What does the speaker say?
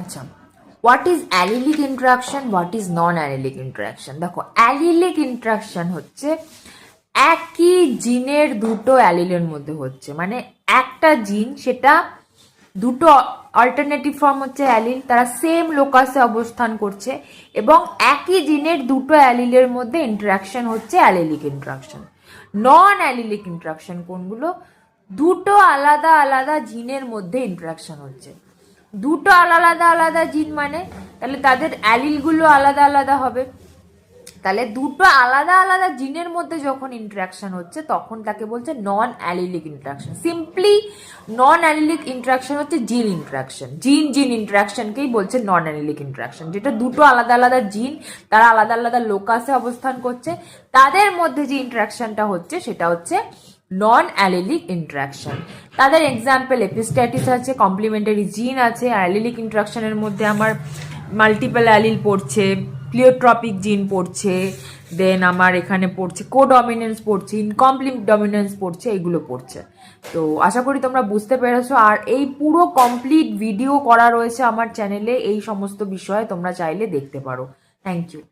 আচ্ছা, what is allelic interaction, what is non allelic interaction? দেখো, allelic interaction হচ্ছে একই জিনের দুটো অ্যালিলের মধ্যে হচ্ছে, মানে একটা জিন, সেটা দুটো অল্টারনেটিভ ফর্ম হচ্ছে অ্যালিল, তারা সেম লোকাসে অবস্থান করছে এবং একই জিনের দুটো অ্যালিলের মধ্যে ইন্টারাকশন হচ্ছে অ্যালিলিক ইন্টারাকশন। নন অ্যালিলিক ইন্টারাকশন কোনগুলো? দুটো আলাদা আলাদা জিনের মধ্যে ইন্টারাকশন হচ্ছে। দুটো আলাদা আলাদা জিন মানে তাহলে তাদের অ্যালিলগুলো আলাদা আলাদা হবে। তাহলে দুটো আলাদা আলাদা জিনের মধ্যে যখন ইন্টারাকশন হচ্ছে তখন তাকে বলছে নন অ্যালিলিক ইন্টারাকশন। সিম্পলি নন অ্যালিলিক ইন্টারাকশন হচ্ছে জিন ইন্টারাকশন, জিন জিন ইন্টারাকশনকেই বলছে নন অ্যালিলিক ইন্টারাকশন, যেটা দুটো আলাদা আলাদা জিন তারা আলাদা আলাদা লোকাসে অবস্থান করছে, তাদের মধ্যে যে ইন্টারাকশনটা হচ্ছে সেটা হচ্ছে নন অ্যালিলিক ইন্টারাকশন। তাদের এক্সাম্পল এপিস্ট্যাটিস আছে, কমপ্লিমেন্টারি জিন আছে। অ্যালিলিক ইন্টারাকশনের মধ্যে আমার মাল্টিপল অ্যালিল পড়ছে, প্লিওট্রপিক জিন পড়ছে, দেন আমার এখানে পড়ছে কোডমিনেন্স পড়ছে, ইনকমপ্লিট ডমিনেন্স পড়ছে, এইগুলো পড়ছে। তো আশা করি তোমরা বুঝতে পেরেছো। আর এই পুরো কমপ্লিট ভিডিও করা রয়েছে আমার চ্যানেলে, এই সমস্ত বিষয়ে তোমরা চাইলে দেখতে পারো। Thank you.